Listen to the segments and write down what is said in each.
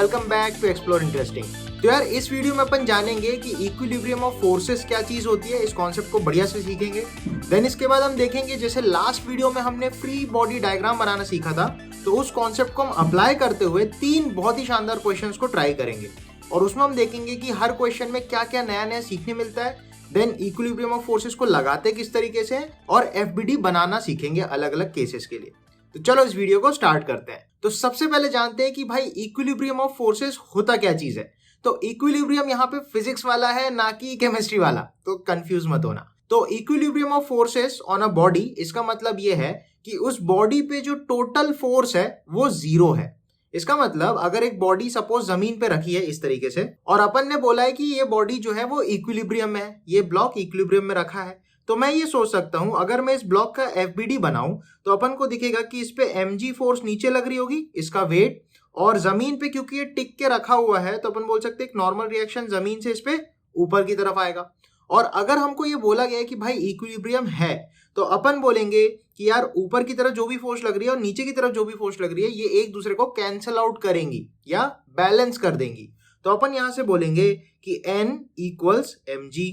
Welcome back to explore interesting. तो यार इस वीडियो में अपन जानेंगे कि इक्विलिब्रियम ऑफ फोर्सेस क्या चीज होती है, इस कॉन्सेप्ट को बढ़िया से सीखेंगे। देन इसके बाद हम देखेंगे जैसे लास्ट वीडियो में हमने फ्री बॉडी डायग्राम बनाना सीखा था, तो उस कॉन्सेप्ट को हम अप्लाई करते हुए 3 बहुत ही शानदार क्वेश्चंस को ट्राई करेंगे और उसमें हम देखेंगे कि हर क्वेश्चन में क्या क्या नया नया सीखने मिलता है। देन इक्विलिब्रियम ऑफ फोर्सेस को लगाते किस तरीके से और एफबीडी बनाना सीखेंगे अलग अलग केसेस के लिए। तो चलो इस वीडियो को स्टार्ट करते हैं। तो सबसे पहले जानते हैं कि भाई इक्विलिब्रियम ऑफ फोर्सेस होता क्या चीज है। तो इक्विलिब्रियम यहाँ पे फिजिक्स वाला है ना कि केमिस्ट्री वाला, तो कंफ्यूज मत होना। तो equilibrium of forces on a body, इसका मतलब ये है कि उस बॉडी पे जो टोटल फोर्स है वो 0 है। इसका मतलब अगर एक बॉडी सपोज जमीन पे रखी है इस तरीके से और अपन ने बोला है कि ये बॉडी जो है वो इक्विलिब्रियम में है, ये ब्लॉक इक्विलिब्रियम में रखा है, तो मैं ये सोच सकता हूं अगर मैं इस ब्लॉक का एफबीडी बनाऊं तो अपन को दिखेगा कि इस पे mg फोर्स नीचे लग रही होगी, इसका वेट, और जमीन पे क्योंकि ये टिक के रखा हुआ है तो अपन बोल सकते हैं एक नॉर्मल रिएक्शन जमीन से इस पे ऊपर की तरफ आएगा। और अगर हमको ये बोला गया है कि भाई इक्विलिब्रियम है तो अपन बोलेंगे कि यार ऊपर की तरफ जो भी फोर्स लग रही है और नीचे की तरफ जो भी फोर्स लग रही है ये एक दूसरे को कैंसल आउट करेंगी या बैलेंस कर देंगी। तो अपन यहां से बोलेंगे कि N इक्वल्स mg,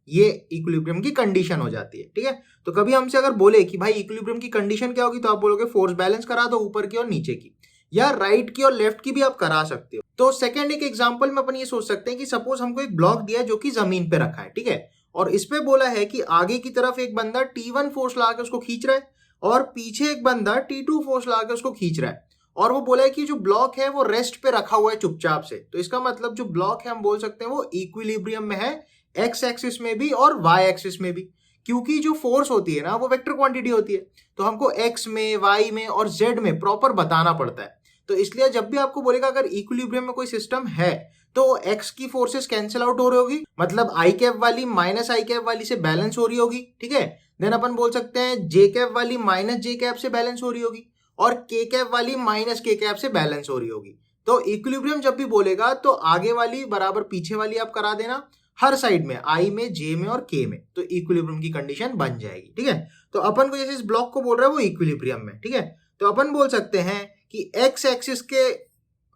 ये इक्विलिब्रियम की कंडीशन हो जाती है। ठीक है, तो कभी हमसे अगर बोले कि भाई इक्विलिब्रियम की कंडीशन क्या होगी तो आप बोलोगे फोर्स बैलेंस करा दो ऊपर की और नीचे की, या राइट की और लेफ्ट की भी आप करा सकते हो। तो सेकंड एक एग्जांपल में अपन ये सोच सकते हैं कि सपोज हमको एक ब्लॉक दिया है जो कि जमीन पे रखा है, ठीक है, और इस पे बोला है कि आगे की तरफ एक बंदा T1 फोर्स लगा के उसको खींच रहा है और पीछे एक बंदा T2 फोर्स लगा के उसको खींच रहा है, और वो बोला है कि जो ब्लॉक है वो रेस्ट पे रखा हुआ है चुपचाप से। तो इसका मतलब जो ब्लॉक है हम बोल सकते हैं वो इक्विलिब्रियम में है, एक्स एक्सिस में भी और वाई एक्सिस में भी, क्योंकि जो फोर्स होती है ना वो वेक्टर क्वांटिटी होती है, तो हमको एक्स में, वाई में और जेड में प्रॉपर बताना पड़ता है। तो इसलिए जब भी आपको बोलेगा अगर इक्विलिब्रियम में कोई सिस्टम है तो एक्स की फोर्सेस कैंसिल आउट हो रही होगी, मतलब आई कैप वाली माइनस आई कैप वाली से बैलेंस हो रही होगी। ठीक है, देन अपन बोल सकते हैं जे कैप वाली माइनस जे कैप से बैलेंस हो रही होगी और के कैप वाली माइनस के कैप से बैलेंस हो रही होगी। तो इक्विलिब्रियम जब भी बोलेगा तो आगे वाली बराबर पीछे वाली आप करा देना, हर साइड में आई में, जे में और के में, तो इक्विलिब्रियम की कंडीशन बन जाएगी। ठीक है, तो अपन को जैसे इस ब्लॉक को बोल रहा है वो इक्विलिब्रियम में, ठीक है, तो अपन बोल सकते हैं कि एक्स एक्सिस के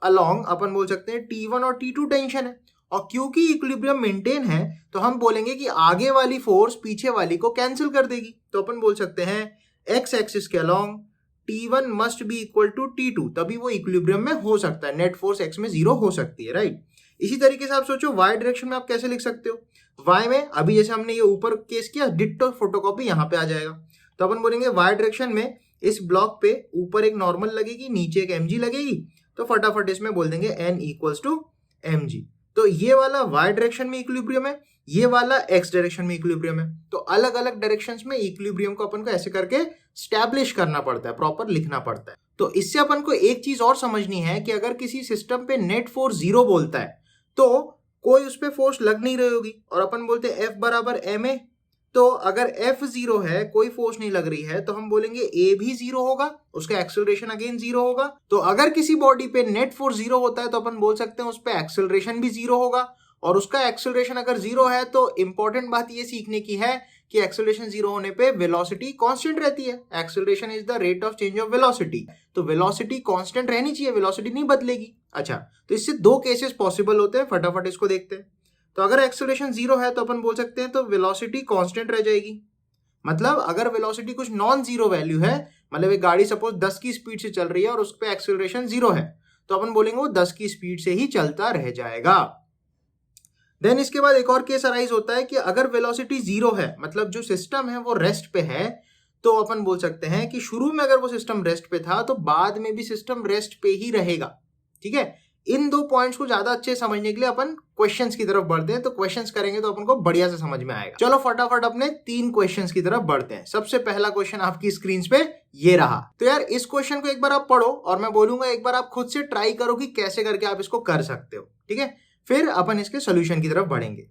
अलोंग अपन बोल सकते हैं T1 और T2 टेंशन है, और क्योंकि इक्विलिब्रियम मेंटेन है तो हम बोलेंगे कि आगे वाली फोर्स पीछे वाली को कैंसिल कर देगी। तो अपन बोल सकते हैं एक्स एक्सिस के along T1 must be equal to T2, तभी वो इक्विलिब्रियम में हो सकता है, नेट फोर्स एक्स में 0 हो सकती है, राइट। इसी तरीके से आप सोचो वाई डायरेक्शन में आप कैसे लिख सकते हो। वाई में अभी जैसे हमने ये ऊपर केस किया, डिट्टो फोटोकॉपी यहाँ पे आ जाएगा, तो अपन बोलेंगे वाई डायरेक्शन में इस ब्लॉक पे ऊपर एक नॉर्मल लगेगी, नीचे एक mg लगेगी, तो फटाफट इसमें बोल देंगे n इक्वल्स टू mg। तो ये वाला y डायरेक्शन में इक्विलिब्रियम है, ये वाला x डायरेक्शन में इक्विलिब्रियम है। तो अलग अलग डायरेक्शंस में इक्विलिब्रियम को अपन को ऐसे करके स्टैब्लिश करना पड़ता है, प्रॉपर लिखना पड़ता है। तो इससे अपन को एक चीज और समझनी है कि अगर किसी सिस्टम पे नेट फोर्स 0 बोलता है तो कोई उस पे फोर्स लग नहीं रही होगी, और अपन बोलते हैं F बराबर ma, तो अगर F 0 है, कोई फोर्स नहीं लग रही है, तो हम बोलेंगे A भी 0 होगा, उसका एक्सेलरेशन अगेन 0 होगा। तो अगर किसी बॉडी पे नेट फोर्स 0 होता है तो अपन बोल सकते हैं उस पे एक्सेलरेशन भी 0 होगा, और उसका एक्सेलरेशन अगर 0 है तो इंपॉर्टेंट बात ये सीखने की है कि एक्सेलरेशन 0 होने पे वेलोसिटी कांस्टेंट रहती है। Acceleration is the rate of change of velocity, तो वेलोसिटी कांस्टेंट रहनी चाहिए, वेलोसिटी नहीं बदलेगी। अच्छा, तो इससे 2 केसेस पॉसिबल होते हैं, फटाफट इसको देखते हैं। तो अगर एक्सेलरेशन 0 है तो अपन बोल सकते हैं तो वेलोसिटी कांस्टेंट रह जाएगी, मतलब अगर वेलोसिटी कुछ नॉन जीरो वैल्यू है, मतलब एक गाड़ी सपोज 10 की स्पीड से चल रही है और उस पर एक्सेलरेशन 0 है, तो अपन बोलेंगे वो 10 की स्पीड से ही चलता रह जाएगा। देन इसके बाद एक और केस अराइज होता है कि अगर वेलोसिटी 0 है, मतलब जो सिस्टम है वो रेस्ट पे है, तो अपन बोल सकते हैं कि शुरू में अगर वो सिस्टम रेस्ट पे था तो बाद में भी सिस्टम रेस्ट पे ही रहेगा। ठीक है, इन 2 पॉइंट्स को ज्यादा अच्छे समझने के लिए अपन क्वेश्चंस की तरफ बढ़ते हैं, तो क्वेश्चंस करेंगे तो अपन को बढ़िया से समझ में आएगा। चलो फटाफट अपने 3 क्वेश्चंस की तरफ बढ़ते हैं। सबसे पहला क्वेश्चन आपकी स्क्रीन पे ये रहा। तो यार इस क्वेश्चन को एक बार आप पढ़ो और मैं बोलूंगा एक बार आप खुद से ट्राई करो कि कैसे करके आप इसको कर सकते हो। ठीक है, फिर अपन इसके सोल्यूशन की तरफ बढ़ेंगे।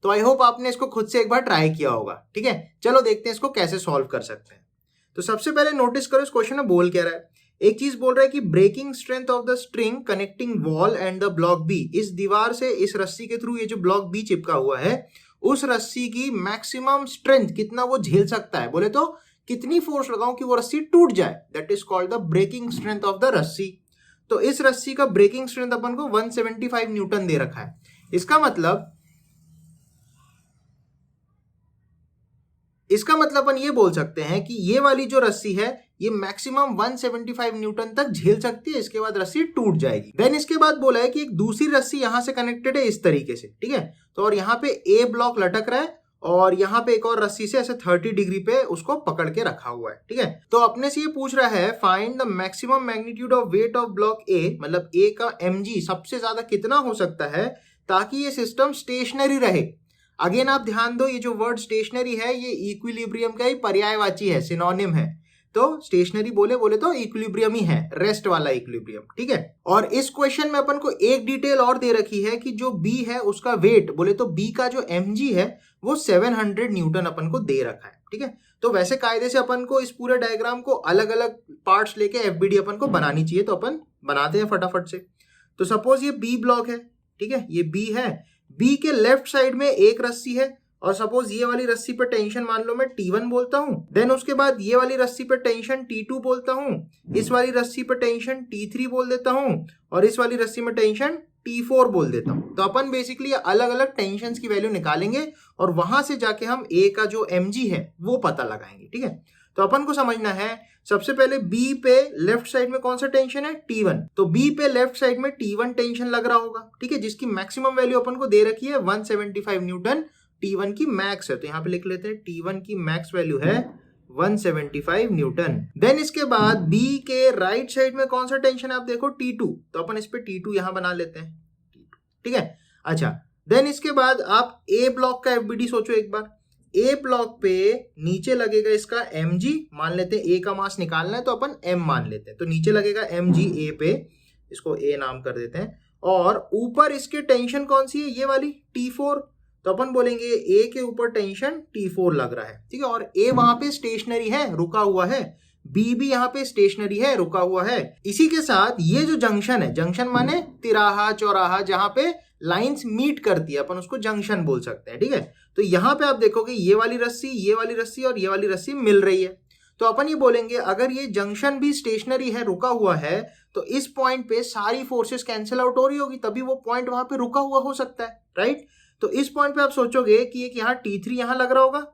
तो आई होप आपने इसको खुद से एक बार ट्राई किया होगा। ठीक है, चलो देखते हैं इसको कैसे सॉल्व कर सकते हैं। तो सबसे पहले नोटिस करो इस क्वेश्चन में बोल क्या रहा है। एक चीज बोल रहा है कि breaking strength of the string connecting wall and the block B, इस दीवार से इस रस्सी के थ्रू ये जो ब्लॉक बी चिपका हुआ है उस रस्सी की मैक्सिमम स्ट्रेंथ कितना वो झेल सकता है, बोले तो कितनी फोर्स लगाऊं कि वो रस्सी टूट जाए, that is called the breaking strength of the रस्सी। तो इस रस्सी का ब्रेकिंग स्ट्रेंथ अपन को 175 न्यूटन दे रखा है। इसका मतलब अपन ये बोल सकते हैं कि ये वाली जो रस्सी है ये मैक्सिमम 175 न्यूटन तक झेल सकती है, इसके बाद रस्सी टूट जाएगी। देन इसके बाद बोला है कि एक दूसरी रस्सी यहां से कनेक्टेड है इस तरीके से, ठीक है। तो और यहाँ पे ए ब्लॉक लटक रहा है और यहाँ पे एक और रस्सी से ऐसे 30 डिग्री पे उसको पकड़ के रखा हुआ है, ठीक है। तो अपने से ये पूछ रहा है find the maximum magnitude of weight of block ए, मतलब ए का mg सबसे ज्यादा कितना हो सकता है ताकि ये सिस्टम स्टेशनरी रहे। अगेन आप ध्यान दो, ये जो वर्ड स्टेशनरी है ये इक्विलिब्रियम का ही पर्यायवाची है, सिनोनिम है। तो स्टेशनरी बोले तो इक्विलिब्रियम ही है, रेस्ट वाला इक्विलिब्रियम, ठीक है। और इस क्वेश्चन में अपन को एक डिटेल और दे रखी है कि जो बी है उसका वेट बोले तो बी का जो mg है वो 700 न्यूटन अपन को दे रखा है, ठीक है। तो वैसे कायदे से अपन को इस पूरे डायग्राम को अलग अलग पार्ट्स लेके एफबीडी अपन को बनानी चाहिए, तो अपन बनाते हैं फटाफट से। तो सपोज ये बी ब्लॉक है, ठीक है, ये बी है। बी के लेफ्ट साइड में एक रस्सी है और सपोज ये वाली रस्सी पर टेंशन मान लो मैं T1 बोलता हूं। देन उसके बाद ये वाली रस्सी पर टेंशन T2 बोलता हूं, इस वाली रस्सी पर टेंशन T3 बोल देता हूं और इस वाली रस्सी में टेंशन T4 बोल देता हूं। तो अपन बेसिकली अलग अलग टेंशन की वैल्यू निकालेंगे और वहां से जाके हम A का जो mg है वो पता लगाएंगे, ठीक है। तो अपन को समझना है सबसे पहले B पे लेफ्ट साइड में कौन सा टेंशन है, T1। तो B पे लेफ्ट साइड में T1 टेंशन लग रहा होगा, ठीक है, जिसकी मैक्सिमम वैल्यू अपन को दे रखी है 175 न्यूटन। T1 की मैक्स है तो यहाँ पे लिख लेते हैं T1 की मैक्स वैल्यू है 175 न्यूटन। देन इसके बाद B के राइट साइड में कौन सा टेंशन है आप देखो T2, तो अपन इस पे T2 यहां बना लेते हैं, ठीक है। अच्छा, देन इसके बाद आप A ब्लॉक का एफबीडी सोचो एक बार। ए ब्लॉक पे नीचे लगेगा इसका mg, मान लेते हैं ए का मास निकालना है तो अपन m मान लेते हैं, तो नीचे लगेगा mg ए पे, इसको ए नाम कर देते हैं। और ऊपर इसके टेंशन कौन सी है, ये वाली T4, तो अपन बोलेंगे ए के ऊपर टेंशन T4 लग रहा है, ठीक है। और ए वहां पे स्टेशनरी है, रुका हुआ है, बी भी यहाँ पे स्टेशनरी है, रुका हुआ है। इसी के साथ ये जो जंक्शन है, जंक्शन माने तिराहा चौराहा जहां पे लाइंस मीट करती है, अपन उसको जंक्शन बोल सकते हैं, ठीक है। तो यहाँ पे आप देखोगे ये वाली रस्सी और ये वाली रस्सी मिल रही है। तो अपन ये बोलेंगे अगर ये जंक्शन भी स्टेशनरी है, रुका हुआ है, तो इस पॉइंट पे सारी फोर्सेस कैंसिल आउट हो रही होगी, तभी वो पॉइंट वहां पे रुका हुआ हो सकता है, राइट। तो इस पॉइंट पे आप सोचोगे कि एक यहाँ T3 यहाँ लग रहा होगा,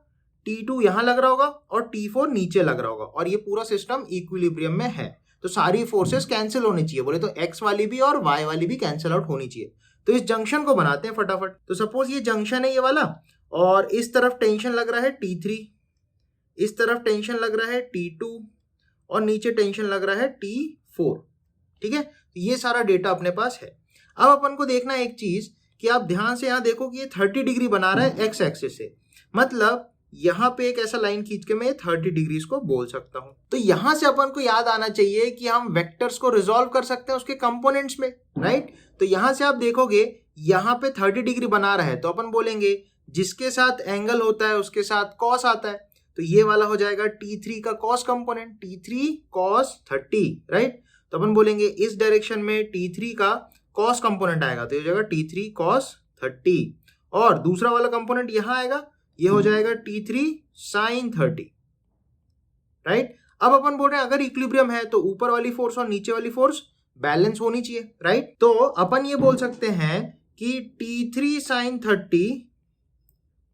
T2 यहाँ लग रहा होगा और T4 नीचे लग रहा होगा और ये पूरा सिस्टम इक्विलिब्रियम में है। तो सारी फोर्सेस कैंसिल होनी चाहिए, बोले तो x वाली भी और y वाली भी कैंसिल आउट होनी चाहिए। तो इस जंक्शन को बनाते हैं फटाफट। तो सपोज ये जंक्शन है ये वाला और इस तरफ टेंशन लग रहा है T3, इस तरफ टेंशन लग रहा है T2 और नीचे टेंशन लग रहा है T4, ठीक है। ये सारा डेटा अपने पास है। अब अपन को देखना है एक चीज कि आप ध्यान से यहाँ देखो कि ये 30 डिग्री बना रहा है एक्स एक्सिस से, मतलब यहाँ पे एक ऐसा लाइन खींच के मैं 30 डिग्री को बोल सकता हूँ। तो यहां से अपन को याद आना चाहिए कि हम वेक्टर्स को रिजॉल्व कर सकते हैं उसके कंपोनेंट्स में, राइट। तो यहां से आप देखोगे यहाँ पे 30 डिग्री बना रहा है तो अपन बोलेंगे जिसके साथ एंगल होता है उसके साथ कॉस आता है, तो ये वाला हो जाएगा T3 का cos component, T3 cos 30, right. तो अपन बोलेंगे इस डायरेक्शन में T3 का कॉस कंपोनेंट आएगा तो ये हो जाएगा T3 कॉस 30 और दूसरा वाला कंपोनेंट यहां आएगा, ये हो जाएगा T3 साइन 30, राइट। अब अपन बोल रहे हैं अगर इक्विलिब्रियम है तो ऊपर वाली फोर्स और नीचे वाली फोर्स बैलेंस होनी चाहिए, राइट। तो अपन ये बोल सकते हैं कि T3 sine 30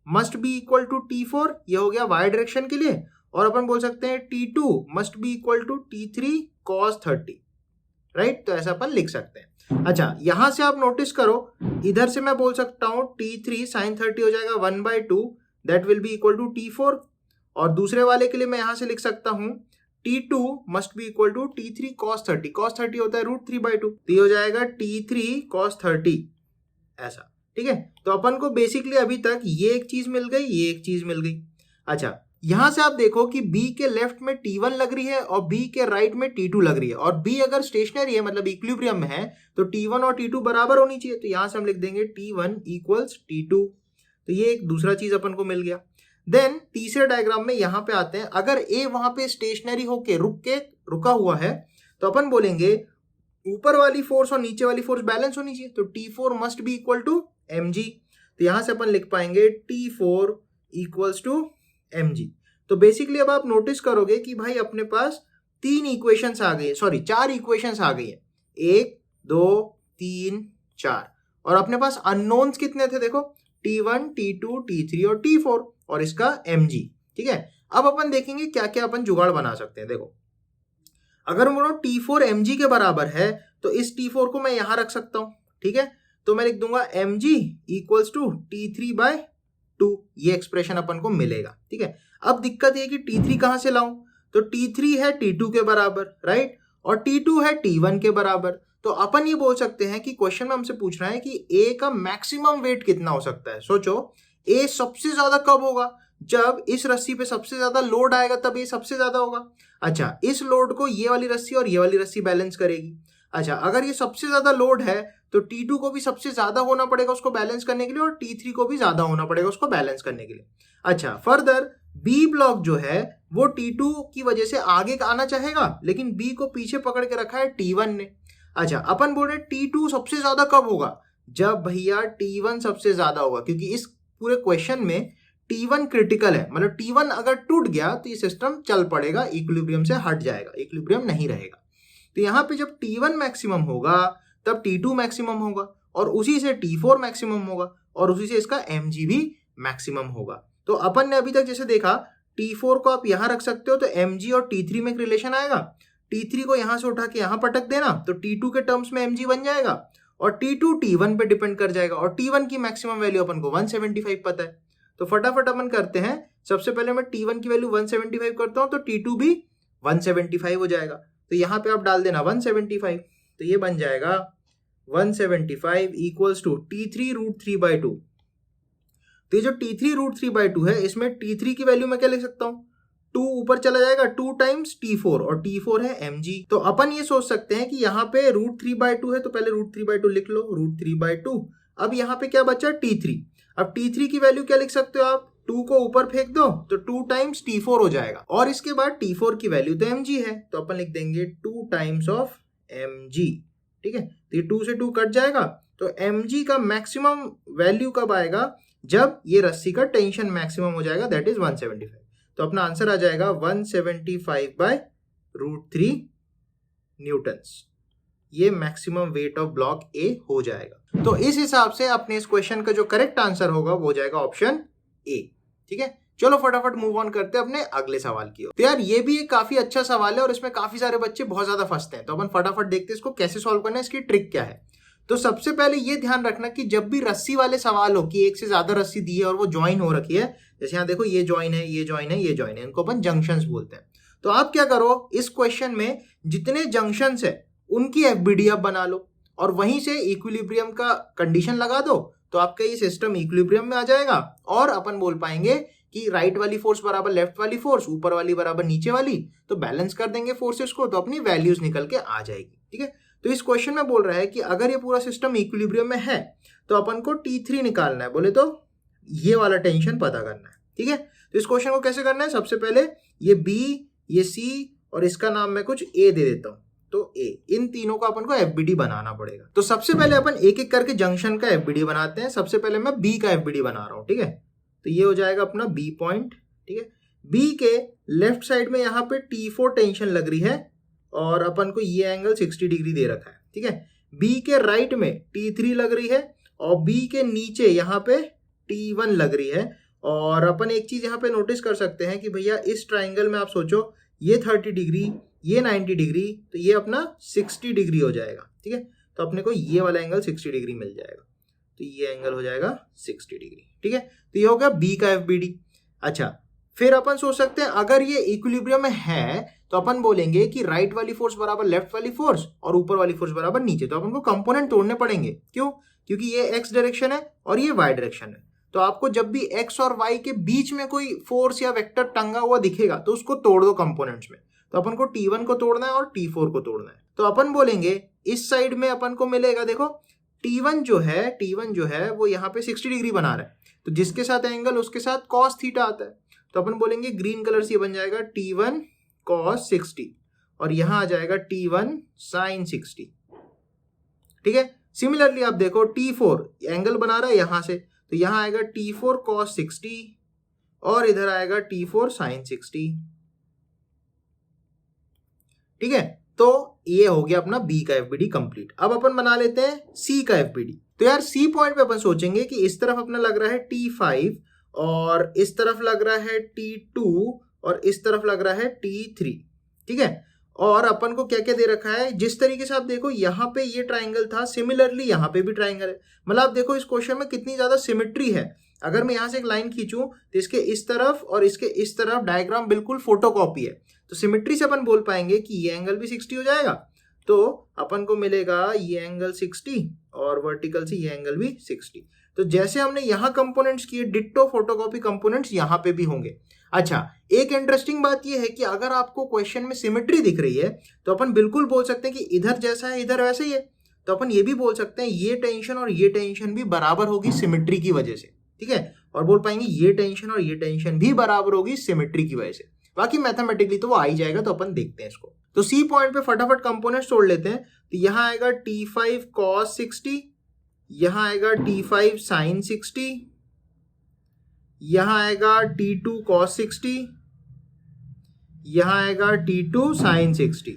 must be equal to T4, ये हो गया y डायरेक्शन के लिए, और अपन बोल सकते हैं T2 must be equal to T3 cos 30, right. तो ऐसा अपन लिख सकते हैं। अच्छा, यहां से आप नोटिस करो, इधर से मैं बोल सकता हूं T3 साइन 30 हो जाएगा 1/2, that will be equal to T4, और दूसरे वाले के लिए मैं यहां से लिख सकता हूं T2 must be equal to T3 cos 30, cos 30 होता है √3/2, तो ये हो जाएगा T3 cos 30, ऐसा, ठीक है। तो अपन को बेसिकली अभी तक ये एक चीज मिल गई, ये एक चीज मिल गई। अच्छा, यहां से आप देखो कि B के लेफ्ट में T1 लग रही है और B के राइट में T2 लग रही है, और B अगर स्टेशनरी है मतलब इक्विलिब्रियम में है तो T1 और T2 बराबर होनी चाहिए, तो यहां से हम लिख देंगे T1 इक्वल्स T2। तो ये एक दूसरा चीज अपन को मिल गया। देन तीसरे डायग्राम में यहां पे आते हैं, अगर A वहां पे स्टेशनरी होके रुका हुआ है तो अपन बोलेंगे ऊपर वाली फोर्स और नीचे वाली फोर्स बैलेंस होनी चाहिए, तो T4 must be equal to mg। तो यहां से अपन लिख पाएंगे T4 इक्वल्स टू mg। तो बेसिकली अब आप नोटिस करोगे कि भाई अपने पास 4 इक्वेशंस आ गई है। 1 2 3 4 और अपने पास अननोन्स कितने थे देखो, T1 T2 T3 और T4 और इसका mg। ठीक है, अब अपन देखेंगे क्या क्या अपन जुगाड़ बना सकते हैं। देखो अगर बोलो T4 mg के बराबर है तो इस T4 को मैं यहां रख सकता हूं। ठीक है, तो मैं लिख दूंगा mg इक्वल्स टू T3/2, ये एक्सप्रेशन अपन को मिलेगा। ठीक है, अब दिक्कत ये कि T3 कहां से लाऊं, तो T3 है T2 के बराबर, राइट, और T2 है T1 के बराबर। तो अपन ये बोल सकते हैं कि क्वेश्चन में हमसे पूछ रहा है कि A का मैक्सिमम वेट कितना हो सकता है। सोचो A सबसे ज्यादा कब होगा, जब इस रस्सी पे सबसे ज्यादा लोड आएगा तब ये सबसे ज्यादा होगा। अच्छा, इस लोड को ये वाली रस्सी और ये वाली रस्सी बैलेंस करेगी। अच्छा, अगर ये सबसे ज्यादा लोड है तो T2 को भी सबसे ज्यादा होना पड़ेगा उसको बैलेंस करने के लिए, और T3 को भी ज्यादा होना पड़ेगा उसको बैलेंस करने के लिए। अच्छा, फर्दर B ब्लॉक जो है वो T2 की वजह से आगे आना चाहेगा, लेकिन B को पीछे पकड़ के रखा है T1 ने। अच्छा, अपन बोल रहे T2 सबसे ज्यादा कब होगा, जब भैया T1 सबसे ज्यादा होगा, क्योंकि इस पूरे क्वेश्चन में T1 क्रिटिकल है, मतलब T1 अगर टूट गया तो ये सिस्टम चल पड़ेगा, इक्विलिब्रियम से हट जाएगा, इक्विलिब्रियम नहीं रहेगा। तो यहाँ पे जब T1 मैक्सिमम होगा तब T2 मैक्सिमम होगा, और उसी से T4 मैक्सिमम होगा, और उसी से इसका mg भी मैक्सिमम होगा। तो अपन ने अभी तक जैसे देखा T4 को आप यहां रख सकते हो तो mg और T3 में एक रिलेशन आएगा, T3 को यहां से उठा के यहां पटक देना तो T2 के टर्म्स में mg बन जाएगा, और T2 T1 पे डिपेंड कर जाएगा, और T1 की मैक्सिमम वैल्यू अपन को 175 पता है। तो फटाफट अपन करते हैं, सबसे पहले मैं T1 की वैल्यू 175 करता हूं तो T2 भी 175 हो जाएगा। तो यहाँ पे आप डाल देना 175, तो ये बन जाएगा 175 इक्वल्स टू T3√3/2। तो ये जो T3√3/2 है, इसमें T3 की वैल्यू मैं क्या लिख सकता हूँ, 2 ऊपर चला जाएगा, 2 टाइम्स T4, और T4 है mg। तो अपन ये सोच सकते हैं कि यहाँ पे √3/2 है, तो पहले √3/2 लिख लो, √3/2। अब यहाँ पे क्या बचा, T3। अब T3 की वैल्यू क्या लिख सकते हो आप, 2 को ऊपर फेंक दो तो 2 टाइम्स T4 हो जाएगा, और इसके बाद T4 की वैल्यू तो mg है, तो अपन लिख देंगे 2 टाइम्स ऑफ mg। ठीक है, तो ये 2 से 2 कट जाएगा, तो mg का मैक्सिमम वैल्यू कब आएगा, जब ये रस्सी का टेंशन मैक्सिमम हो जाएगा, दैट इज 175। तो अपना आंसर आ जाएगा 175/√3 न्यूटन्स। ये मैक्सिमम वेट ऑफ ब्लॉक ए हो जाएगा। तो इस हिसाब से अपने इस क्वेश्चन का जो करेक्ट आंसर होगा वो हो जाएगा ऑप्शन ए। ठीक है, चलो फटाफट मूव ऑन करते हैं अपने अगले सवाल की ओर। तो यार ये भी एक काफी अच्छा सवाल है और इसमें काफी सारे बच्चे बहुत ज्यादा फंसते हैं, तो अपन फटाफट देखते हैं इसको कैसे सॉल्व करना है, इसकी ट्रिक क्या है। तो सबसे पहले ये ध्यान रखना कि जब भी रस्सी वाले सवाल हो कि एक से ज्यादा रस्सी दी है और वो ज्वाइन हो रखी है, जैसे यहाँ देखो ये ज्वाइन है, ये ज्वाइन है, ये ज्वाइन है, इनको अपन जंक्शंस बोलते हैं। तो आप क्या करो, इस क्वेश्चन में जितने जंक्शंस है उनकी एफबीडी आप बना लो और वहीं से इक्विलिब्रियम का कंडीशन लगा दो, तो आपका ये सिस्टम इक्विलिब्रियम में आ जाएगा और अपन बोल पाएंगे कि राइट वाली फोर्स बराबर लेफ्ट वाली फोर्स, ऊपर वाली बराबर नीचे वाली, तो बैलेंस कर देंगे फोर्सेस को, तो अपनी वैल्यूज निकल के आ जाएगी। ठीक है, तो इस क्वेश्चन में बोल रहा है कि अगर ये पूरा सिस्टम इक्विलिब्रियम में है तो अपन को T3 निकालना है, बोले तो ये वाला टेंशन पता करना है। ठीक है, तो इस क्वेश्चन को कैसे करना है, सबसे पहले ये B, ये C और इसका नाम मैं कुछ A दे देता हूं, तो A, इन तीनों का अपन को एफबीडी बनाना पड़ेगा। तो सबसे पहले अपन एक एक करके जंक्शन का एफबीडी बनाते हैं। सबसे पहले मैं B का एफबीडी बना रहा हूं। ठीक है, तो ये हो जाएगा अपना B पॉइंट। ठीक है, B के लेफ्ट साइड में यहाँ पे T4 टेंशन लग रही है और अपन को ये एंगल 60 डिग्री दे रखा है। ठीक है, B के राइट में T3 लग रही है और B के नीचे यहाँ पे T1 लग रही है। और अपन एक चीज यहाँ पे नोटिस कर सकते हैं कि भैया इस ट्राइंगल में आप सोचो ये 30 डिग्री, ये 90 डिग्री, तो ये अपना 60 डिग्री हो जाएगा। ठीक है, तो अपने को ये वाला एंगल 60 डिग्री मिल जाएगा, तो ये एंगल हो जाएगा 60 डिग्री। ठीक है, तो ये हो गया B का एफबीडी। अच्छा, फिर अपन सोच सकते हैं अगर ये इक्विलिब्रियम में है तो अपन बोलेंगे कि राइट वाली फोर्स बराबर लेफ्ट वाली फोर्स और ऊपर वाली फोर्स बराबर नीचे, तो अपन को कंपोनेंट तोड़ने पड़ेंगे। क्यों, क्योंकि ये एक्स डायरेक्शन है और ये वाई डायरेक्शन है, तो आपको जब भी एक्स और वाई के बीच में कोई फोर्स या वेक्टर टंगा हुआ दिखेगा तो उसको तोड़ दो कंपोनेंट्स में। तो अपन को T1 को तोड़ना है और T4 को तोड़ना है। तो अपन बोलेंगे इस साइड में अपन को मिलेगा, देखो T1 जो है वो यहाँ पे 60 डिग्री बना रहा है, तो जिसके साथ एंगल उसके साथ कॉस थीटा आता है, तो अपन बोलेंगे ग्रीन कलर से बन जाएगा T1 cos 60 और यहां आ जाएगा T1 sin 60। ठीक है, सिमिलरली आप देखो T4 एंगल बना रहा है यहां से, तो यहां आएगा T4 cos 60 और इधर आएगा T4 sin 60। ठीक है, तो ये हो गया अपना बी का एफबीडी कंप्लीट। अब अपन बना लेते हैं सी का एफबीडी। तो यार सी पॉइंट पे अपन सोचेंगे कि इस तरफ अपना लग रहा है T5 और इस तरफ लग रहा है T2 और इस तरफ लग रहा है T3, ठीक है। और अपन को क्या क्या दे रखा है, जिस तरीके से आप देखो यहाँ पे ये ट्राइंगल था, सिमिलरली यहाँ पे भी ट्राइंगल है। मतलब आप देखो इस क्वेश्चन में कितनी ज्यादा सिमेट्री है। अगर मैं यहाँ से एक लाइन खींचूं तो इसके इस तरफ और इसके इस तरफ डायग्राम बिल्कुल फोटोकॉपी है। तो सिमेट्री से अपन बोल पाएंगे कि ये एंगल भी 60 हो जाएगा। तो अपन को मिलेगा ये एंगल 60 और वर्टिकल से ये एंगल भी 60। तो जैसे हमने यहाँ कंपोनेंट्स किए, डिट्टो फोटोकॉपी कंपोनेंट्स यहाँ पे भी होंगे। अच्छा, एक इंटरेस्टिंग बात यह है कि अगर आपको क्वेश्चन में सिमेट्री दिख रही है तो अपन बिल्कुल बोल सकते हैं कि इधर जैसा है इधर वैसे ही है। तो अपन ये भी बोल सकते हैं ये टेंशन और ये टेंशन भी बराबर होगी सिमेट्री की वजह से, ठीक है। और बोल पाएंगे ये टेंशन और ये टेंशन भी बराबर होगी सिमेट्री की वजह से। बाकी मैथमेटिकली तो वो आ ही जाएगा, तो अपन देखते हैं इसको। तो सी पॉइंट पे फटाफट कंपोनेंट्स तोड़ लेते हैं। तो यहाँ आएगा T5 cos 60, यहाँ आएगा T5 sin 60, यहाँ आएगा T2 cos 60, यहाँ आएगा T2 sin 60,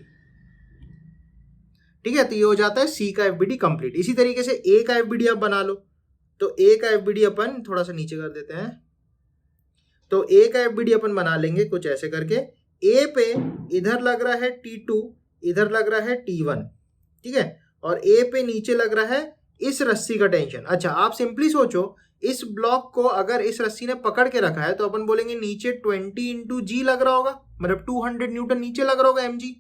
ठीक है। तो ये हो जाता है सी का एफबीडी कंप्लीट। इसी तरीके से ए का एफबीडी आप बना लो। तो ए का एफबीडी अपन थोड़ा सा नीचे कर देते हैं। तो ए का एफबीडी अपन बना लेंगे कुछ ऐसे करके। ए पे इधर लग रहा है T2, इधर लग रहा है T1, ठीक है। और ए पे नीचे लग रहा है इस रस्सी का टेंशन। अच्छा, आप सिंपली सोचो इस ब्लॉक को अगर इस रस्सी ने पकड़ के रखा है तो अपन बोलेंगे नीचे 20 इंटू जी लग रहा होगा, मतलब 200 न्यूटन नीचे लग रहा होगा mg,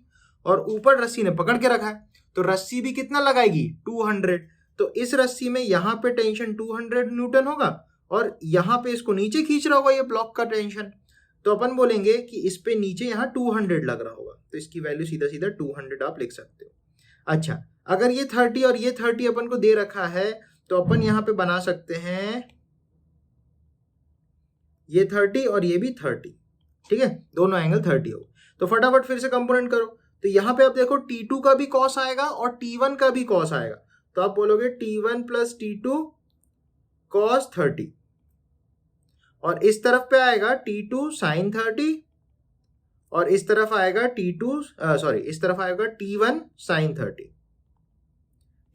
और ऊपर रस्सी ने पकड़ के रखा है तो रस्सी भी कितना लगाएगी 200। तो इस रस्सी में यहाँ पे टेंशन 200 न्यूटन होगा और यहाँ पे इसको नीचे खींच रहा होगा ये ब्लॉक का टेंशन। तो अपन बोलेंगे कि इस पे नीचे यहाँ 200 लग रहा होगा, तो इसकी वैल्यू सीधा सीधा 200 आप लिख सकते हो। अच्छा, अगर ये 30 और ये 30 अपन को दे रखा है तो अपन यहाँ पे बना सकते हैं ये 30 और ये भी 30, ठीक है, दोनों एंगल 30 हो। तो फटाफट फिर से कंपोनेंट करो। तो यहाँ पे आप देखो T2 का भी कॉस आएगा और T1 का भी कॉस आएगा। तो आप बोलोगे T1 प्लस T2 cos 30, और इस तरफ पे आएगा T2 sin 30 और इस तरफ आएगा इस तरफ आएगा T1 sin 30,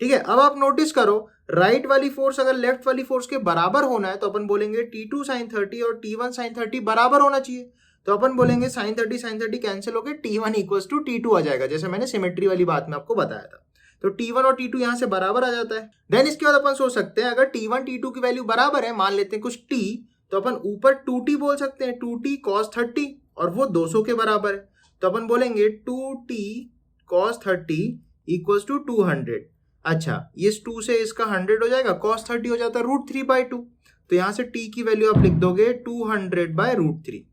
ठीक है। अब आप नोटिस करो राइट वाली फोर्स अगर लेफ्ट वाली फोर्स के बराबर होना है तो अपन बोलेंगे T2 sin 30 और T1 sin 30 बराबर होना चाहिए। तो अपन बोलेंगे sin 30 कैंसिल होकर T1 इक्वल्स टू T2 आ जाएगा, जैसे मैंने सिमेट्री वाली बात में आपको बताया था। तो T1 और T2 यहां से बराबर आ जाता है। देन इसके बाद अपन सोच सकते हैं अगर T1 T2 की वैल्यू बराबर है, मान लेते हैं कुछ T, तो अपन ऊपर 2T बोल सकते हैं, 2T cos 30, और वो 200 के बराबर है। तो अपन बोलेंगे 2T cos 30 इक्वल्स टू 200। अच्छा, इस 2 से इसका 100 हो जाएगा, cos 30 हो जाता है √3/2। तो यहां से T की वैल्यू आप लिख दोगे 200/√3।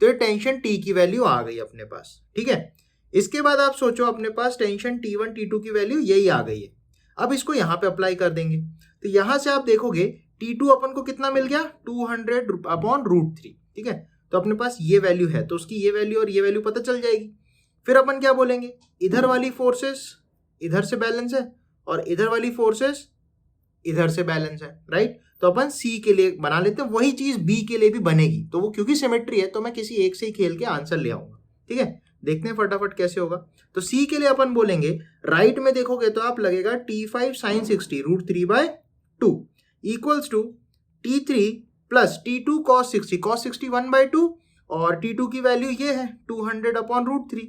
तो ये टेंशन T की वैल्यू आ गई अपने पास, ठीक है। इसके बाद आप सोचो अपने पास टेंशन T1 T2 की वैल्यू यही आ गई है। अब इसको यहाँ पे अप्लाई कर देंगे। तो यहाँ से आप देखोगे T2 अपन को कितना मिल गया 200/√3, ठीक है। तो अपने पास ये वैल्यू है तो उसकी ये वैल्यू और ये वैल्यू पता चल जाएगी। फिर अपन क्या बोलेंगे, इधर वाली फोर्सेस इधर से बैलेंस है और इधर वाली फोर्सेस इधर से बैलेंस है, राइट। तो अपन सी के लिए बना लेते हैं, वही चीज बी के लिए भी बनेगी। तो वो क्योंकि सिमेट्री है तो मैं किसी एक से ही खेल के आंसर ले आऊंगा, ठीक है। देखते हैं फटाफट कैसे होगा। तो सी के लिए अपन बोलेंगे राइट में देखोगे तो आप लगेगा T5 sin 60 √3/2 equals to T3 plus T2 cos 60 1/2 और T2 की वैल्यू ये है 200/√3।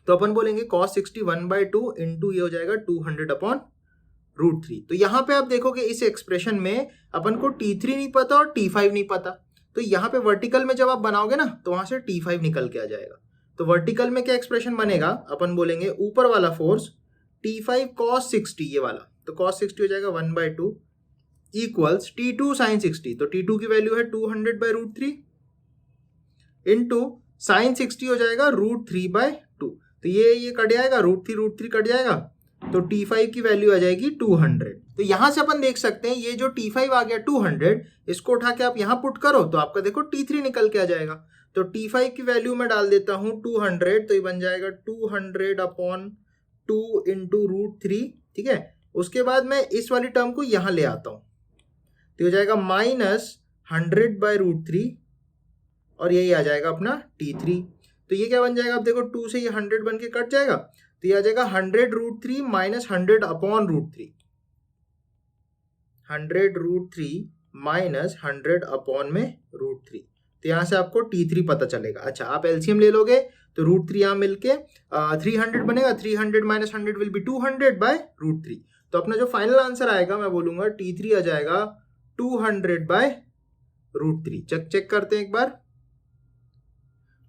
तो अपन बोलेंगे cos 60 1/2 इंटू ये हो जाएगा 200/√3। तो यहाँ पे आप देखोगे इस एक्सप्रेशन में अपन को T3 नहीं पता और T5 नहीं पता। तो यहाँ पे वर्टिकल में जब आप बनाओगे ना तो वहां से T5 निकल के आ जाएगा। तो वर्टिकल में क्या एक्सप्रेशन बनेगा, अपन बोलेंगे ऊपर वाला फोर्स T5 cos 60 ये वाला, तो cos 60 हो जाएगा 1/2 इक्वल्स T2 sin 60, तो T2 की वैल्यू है 200/√3 इंटू sin 60 हो जाएगा √3/2। तो ये कट जाएगा, √3 कट जाएगा, तो T5 की वैल्यू आ जाएगी 200। तो यहां से अपन देख सकते हैं ये जो T5 आ गया 200, इसको उठा के आप यहां पुट करो तो आपका देखो T3 निकल के आ जाएगा। तो T5 की वैल्यू में डाल देता हूं 200, तो ये बन जाएगा 200/2 इंटू √3, ठीक है। उसके बाद मैं इस वाली टर्म को यहां ले आता हूं तो हो जाएगा -100/√3 और यही आ जाएगा अपना T3। तो ये क्या बन जाएगा, अब देखो 2 से ये 100 बन के कट जाएगा, तो ये आ जाएगा 100√3 माइनस 100/√3, 100√3 माइनस 100/√3। तो यहाँ से आपको T3 पता चलेगा। अच्छा, आप एलसीएम ले लोगे तो √3 यहाँ मिलके 300 बनेगा, 300 माइनस 100 विल बी 200/√3। तो अपना जो फाइनल आंसर आएगा मैं बोलूंगा T3 आ जाएगा 200/√3। चेक करते हैं एक बार।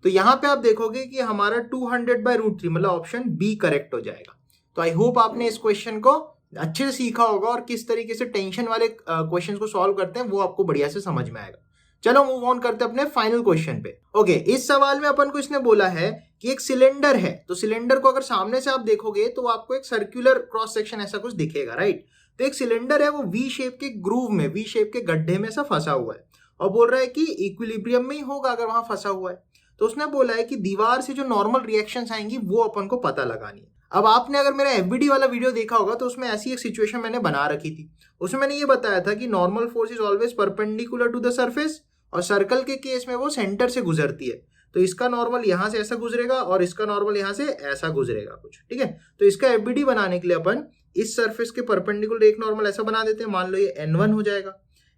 तो यहाँ पे आप देखोगे कि हमारा 200/√3 मतलब ऑप्शन बी करेक्ट हो जाएगा। तो आई होप आपने इस क्वेश्चन को अच्छे से सीखा होगा और किस तरीके से टेंशन वाले क्वेश्चन को सॉल्व करते हैं वो आपको बढ़िया से समझ में आएगा। चलो मूव ऑन करते हैं अपने फाइनल क्वेश्चन पे। ओके, इस सवाल में अपन को इसने बोला है कि एक सिलेंडर है, तो सिलेंडर को अगर सामने से आप देखोगे तो आपको एक सर्कुलर क्रॉस सेक्शन ऐसा कुछ दिखेगा, राइट। तो एक सिलेंडर है, वो वी शेप के ग्रूव में, वी शेप के गड्ढे में ऐसा फंसा हुआ है और बोल रहा है कि इक्विलिब्रियम में ही होगा अगर वहां फंसा हुआ है। तो उसने बोला है कि दीवार से जो नॉर्मल रिएक्शंस आएंगी वो अपन को पता लगानी है। अब आपने अगर मेरा एफबीडी वाला वीडियो देखा होगा तो उसमें ऐसी एक सिचुएशन मैंने बना रखी थी। उसमें मैंने ये बताया था कि normal force is always perpendicular to the surface और सर्कल के केस में वो सेंटर से गुजरती है। तो इसका नॉर्मल यहाँ से ऐसा गुजरेगा और इसका नॉर्मल यहाँ से ऐसा गुजरेगा कुछ, ठीक है। तो इसका एफबीडी बनाने के लिए अपन इस सरफेस के परपेंडिकुलर एक नॉर्मल ऐसा बना देते हैं, मान लो ये N1 हो जाएगा।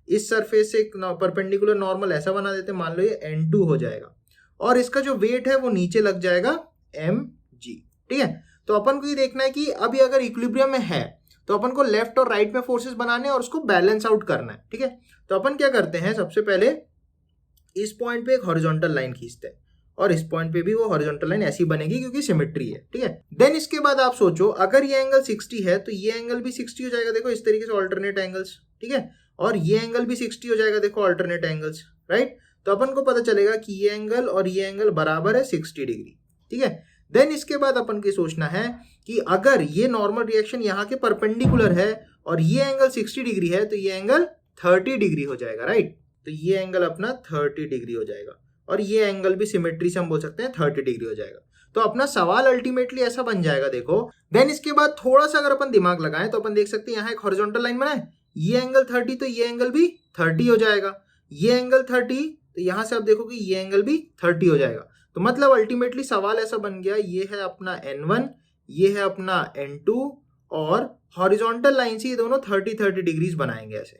इस सरफेस से एक परपेंडिकुलर नॉर्मल ऐसा बना देते हैं, मान लो ये N2 हो जाएगा। और इसका जो वेट है वो नीचे लग जाएगा mg, ठीक है। तो अपन को ये देखना है कि अभी अगर इक्विलिब्रियम में है तो अपन को लेफ्ट और राइट में फोर्सेस बनाने हैं और उसको बैलेंस आउट करना है, ठीक है। तो अपन क्या करते हैं, सबसे पहले इस पॉइंट पे एक हॉरिजॉन्टल लाइन खींचते हैं और इस पॉइंट पे भी वो हॉरिजॉन्टल लाइन ऐसी बनेगी क्योंकि सिमेट्री है, ठीक है। देन इसके बाद आप सोचो अगर ये एंगल 60 है तो ये एंगल भी 60 हो जाएगा, देखो इस तरीके से ऑल्टरनेट एंगल्स, ठीक है। और ये एंगल भी 60 हो जाएगा, देखो ऑल्टरनेट एंगल्स, राइट। तो अपन को पता चलेगा कि ये एंगल और ये एंगल बराबर है 60 डिग्री, ठीक है। देन इसके बाद अपन को सोचना है कि अगर ये नॉर्मल रिएक्शन यहाँ के परपेंडिकुलर है और ये एंगल 60 डिग्री है तो ये एंगल 30 डिग्री हो जाएगा, राइट। तो ये एंगल अपना 30 डिग्री हो जाएगा और ये एंगल भी सिमेट्री से हम बोल सकते हैं 30 डिग्री हो जाएगा। तो अपना सवाल अल्टीमेटली ऐसा बन जाएगा, देखो। देन इसके बाद थोड़ा सा अगर अपन दिमाग लगाएं तो अपन देख सकते हैं यहाँ एक हॉरिजॉन्टल लाइन बनाए, ये एंगल 30 तो ये एंगल भी 30 हो जाएगा, ये एंगल 30 तो यहां से आप देखोगे ये एंगल भी 30 हो जाएगा। तो मतलब अल्टीमेटली सवाल ऐसा बन गया, ये है अपना N1, ये है अपना N2 और हॉरिजॉन्टल लाइन से ये दोनों 30 डिग्रीज बनाएंगे ऐसे,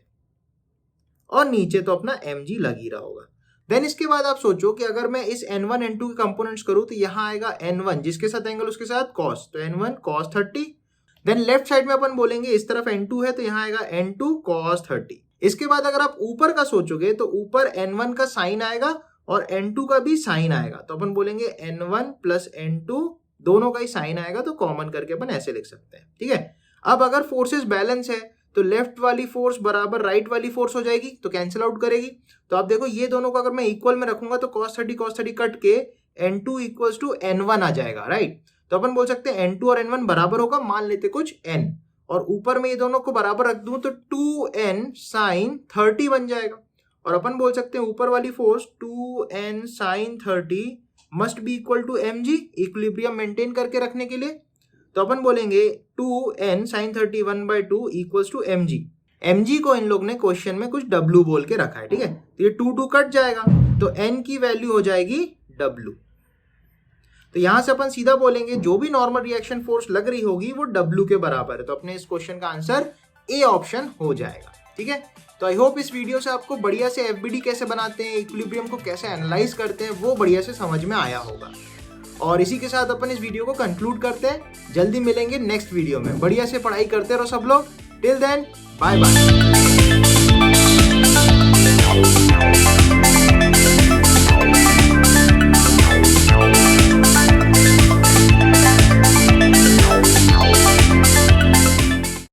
और नीचे तो अपना mg लग ही रहा होगा। देन इसके बाद आप सोचो कि अगर मैं इस N1 N2 के कंपोनेंट्स करूं तो यहाँ आएगा N1 जिसके साथ एंगल उसके साथ cos, तो N1 cos 30। Then left side में अपन बोलेंगे इस तरफ N2 है तो यहाँ आएगा N2 cos 30। इसके बाद अगर आप ऊपर का सोचोगे तो ऊपर N1 का साइन आएगा और N2 का भी साइन आएगा, तो अपन बोलेंगे N1 प्लस N2 दोनों का ही साइन आएगा, तो कॉमन करके अपन ऐसे लिख सकते हैं, ठीक है। अब अगर फोर्सेस बैलेंस है तो लेफ्ट वाली फोर्स बराबर राइट वाली फोर्स हो जाएगी, तो कैंसिल आउट करेगी। तो आप देखो ये दोनों को अगर मैं इक्वल में रखूंगा तो cos 30 कट के N2 इक्वल्स टू N1 आ जाएगा, राइट। तो अपन बोल सकते हैं N2 और N1 बराबर होगा, मान लेते कुछ N, और ऊपर में ये दोनों को बराबर रख दूं तो 2n sin 30 बन जाएगा। और अपन बोल सकते हैं ऊपर वाली force 2n sin 30 must be equal to mg, equilibrium maintain करके रखने के लिए। तो अपन बोलेंगे 2n sin 30 1/2 equals to mg। mg को इन लोग ने क्वेश्चन में कुछ w बोल के रखा है, ठीक है। तो ये 2 कट जाएगा तो n की वैल्यू हो जाएगी w। तो यहां से अपन सीधा बोलेंगे जो भी नॉर्मल रिएक्शन फोर्स लग रही होगी वो W के बराबर है। तो अपने इस क्वेश्चन का आंसर ए ऑप्शन हो जाएगा, ठीक है। तो आई होप इस वीडियो से आपको बढ़िया से एफबीडी कैसे बनाते हैं, इक्विलिब्रियम को कैसे एनालाइज करते हैं वो बढ़िया से समझ में आया होगा। और इसी के साथ अपन इस वीडियो को कंक्लूड करते हैं। जल्दी मिलेंगे नेक्स्ट वीडियो में। बढ़िया से पढ़ाई करते रहो सब लोग। Till then bye bye.